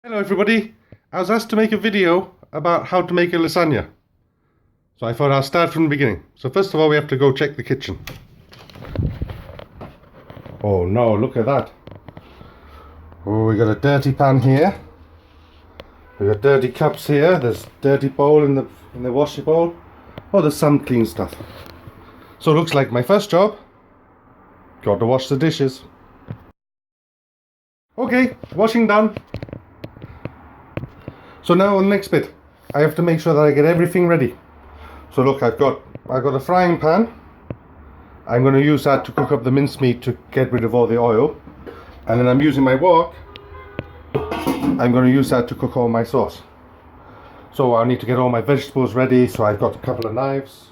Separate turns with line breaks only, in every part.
Hello everybody, I was asked to make a video about how to make a lasagna. So I thought I'll start from the beginning. So first of all we have to go check the kitchen. Oh no, look at that. Oh, we got a dirty pan here. We got dirty cups here. There's dirty bowl in the washy bowl. Oh, there's some clean stuff. So it looks like my first job. Got to wash the dishes. Okay, washing done. So now on the next bit, I have to make sure that I get everything ready. So look, I've got a frying pan. I'm going to use that to cook up the mincemeat to get rid of all the oil. And then I'm using my wok. I'm going to use that to cook all my sauce. So I need to get all my vegetables ready. So I've got a couple of knives.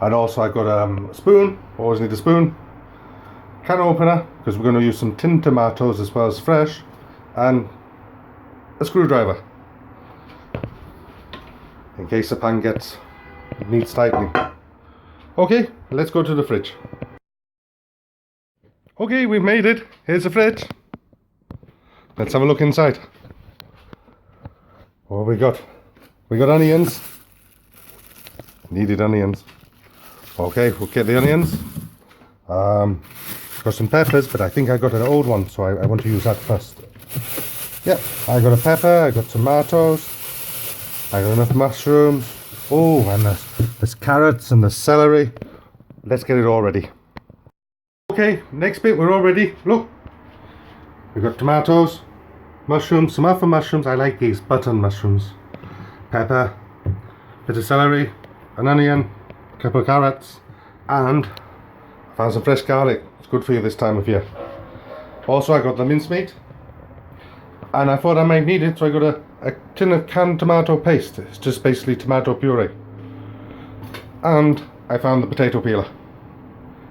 And also I've got a spoon. Always need a spoon. Can opener, because we're going to use some tinned tomatoes as well as fresh. And a screwdriver in case the pan needs tightening. Okay, let's go to the fridge. Okay, we've made it. Here's the fridge. Let's have a look inside. What we got? We got onions. Needed onions. Okay, we'll get the onions. Got some peppers, but I think I got an old one, so I want to use that first. Yeah, I got a pepper, I got tomatoes, I got enough mushrooms. Oh, and there's carrots and there's celery. Let's get it all ready. Okay, next bit, we're all ready. Look, we've got tomatoes, mushrooms, some other mushrooms. I like these button mushrooms. Pepper, bit of celery, an onion, a couple of carrots, and I found some fresh garlic. It's good for you this time of year. Also, I got the mincemeat. And I thought I might need it, so I got a tin of canned tomato paste. It's just basically tomato puree. And I found the potato peeler.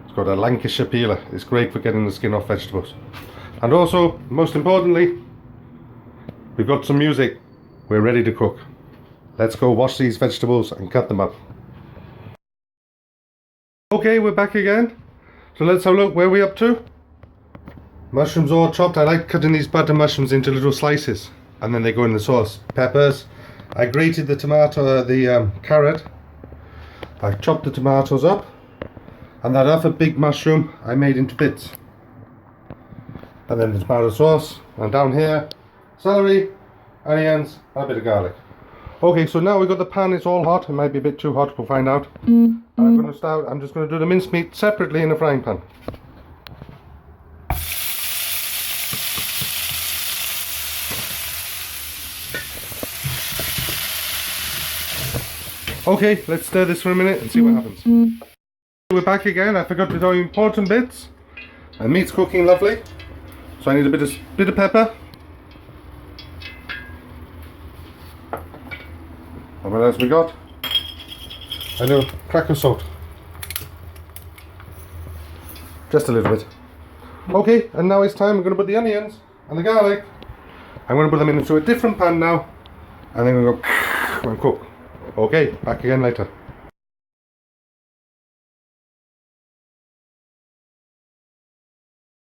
It's got a Lancashire peeler. It's great for getting the skin off vegetables. And also, most importantly, we've got some music. We're ready to cook. Let's go wash these vegetables and cut them up. Okay, we're back again. So let's have a look. Where are we up to? Mushrooms all chopped. I like cutting these butter mushrooms into little slices and then they go in the sauce. Peppers. I grated the tomato, the carrot. I chopped the tomatoes up, and that other big mushroom I made into bits. And then the tomato sauce, and down here celery, onions, and a bit of garlic. Okay, so now we've got the pan. It's all hot. It might be a bit too hot. We'll find out. And I'm just going to do the mincemeat separately in a frying pan. Okay, let's stir this for a minute and see what happens. We're back again. I forgot to do important bits. The meat's cooking lovely. So I need a bit of pepper. And what else we got? A little crack of salt. Just a little bit. Okay, and now it's time. We're going to put the onions and the garlic. I'm going to put them into a different pan now. And then we're going to go and cook. Okay, back again later.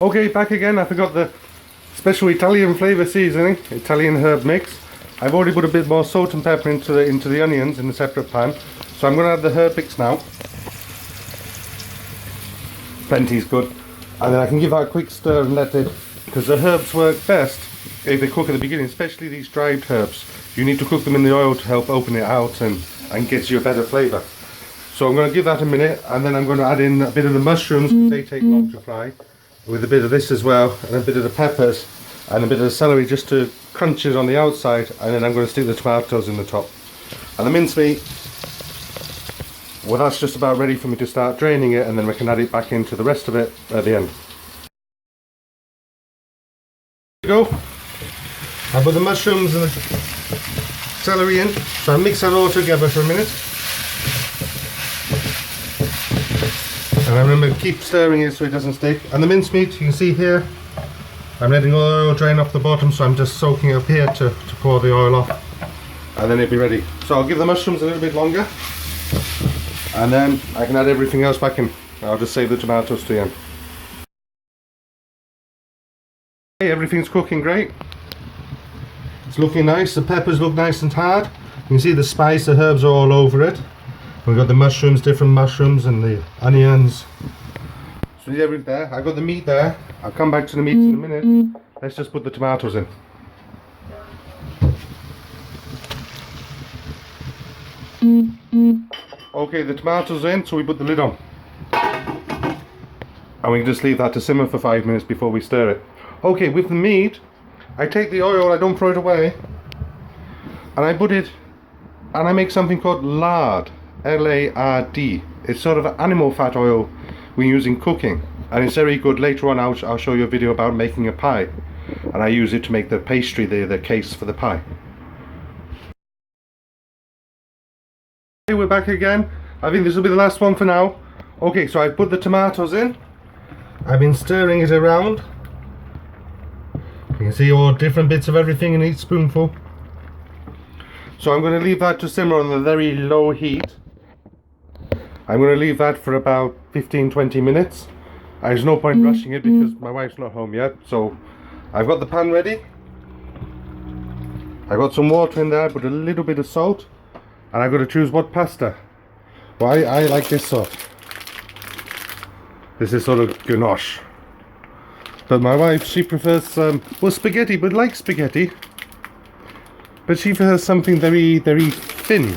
Okay, back again. I forgot the special Italian flavour seasoning, Italian herb mix. I've already put a bit more salt and pepper into the onions in a separate pan. So I'm going to add the herb mix now. Plenty's good. And then I can give that a quick stir and let it, because the herbs work best if they cook at the beginning, especially these dried herbs. You need to cook them in the oil to help open it out and get you a better flavour. So I'm going to give that a minute, and then I'm going to add in a bit of the mushrooms, because they take long to fry, with a bit of this as well, and a bit of the peppers, and a bit of the celery just to crunch it on the outside, and then I'm going to stick the tomatoes in the top. And the mincemeat, well, that's just about ready for me to start draining it, and then we can add it back into the rest of it at the end. Go. I put the mushrooms and the celery in, so I mix that all together for a minute. And I remember keep stirring it so it doesn't stick. And the mincemeat, you can see here, I'm letting all the oil drain off the bottom, so I'm just soaking up here to pour the oil off. And then it'll be ready. So I'll give the mushrooms a little bit longer. And then I can add everything else back in. I'll just save the tomatoes to the end. Okay, everything's cooking great. It's looking nice. The peppers look nice and hard. You can see the spice, the herbs are all over it. We've got the mushrooms, different mushrooms, and the onions. So yeah, everything there. I got the meat there. I'll come back to the meat in a minute. Let's just put the tomatoes in. Okay, the tomatoes are in, so we put the lid on. And we can just leave that to simmer for 5 minutes before we stir it. Okay, with the meat, I take the oil, I don't throw it away, and I put it, and I make something called lard, L-A-R-D. It's sort of an animal fat oil we use in cooking, and it's very good. Later on I'll show you a video about making a pie, and I use it to make the pastry, the case for the pie. Okay, we're back again. I think this will be the last one for now. Okay, so I put the tomatoes in. I've been stirring it around. You can see all different bits of everything in each spoonful. So I'm going to leave that to simmer on a very low heat. I'm going to leave that for about 15-20 minutes. There's no point rushing it because my wife's not home yet. So I've got the pan ready. I've got some water in there, put a little bit of salt, and I've got to choose what pasta. Well, I like this sort. This is sort of ganache. But my wife, she prefers, well, spaghetti, but like spaghetti. But she prefers something very, very thin.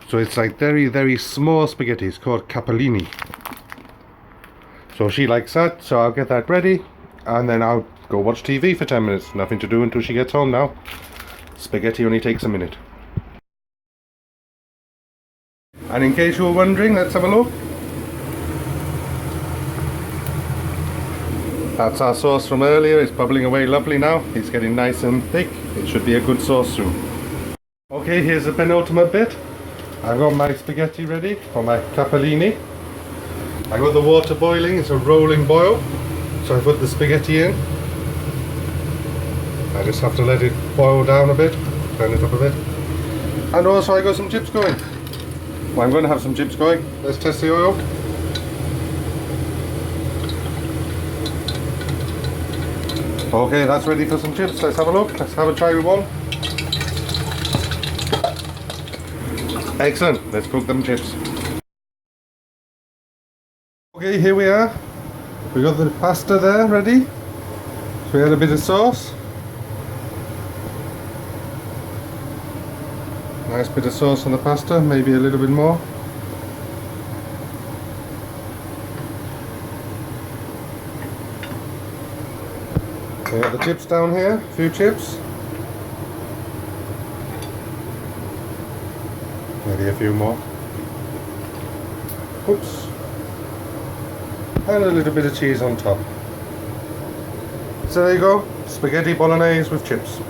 So it's like very, very small spaghetti. It's called capellini. So she likes that, so I'll get that ready. And then I'll go watch TV for 10 minutes. Nothing to do until she gets home now. Spaghetti only takes a minute. And in case you were wondering, let's have a look. That's our sauce from earlier. It's bubbling away lovely now. It's getting nice and thick. It should be a good sauce soon. Okay, here's the penultimate bit. I've got my spaghetti ready for my capellini. I got the water boiling. It's a rolling boil. So I put the spaghetti in. I just have to let it boil down a bit. Turn it up a bit. And also I got some chips going. Well, I'm going to have some chips going. Let's test the oil. Okay, that's ready for some chips. Let's have a look. Let's have a try with one. Excellent. Let's cook them chips. Okay, here we are. We got the pasta there ready. So we had a bit of sauce. Nice bit of sauce on the pasta, maybe a little bit more. We got the chips down here, a few chips. Maybe a few more. Oops. And a little bit of cheese on top. So there you go, spaghetti bolognese with chips.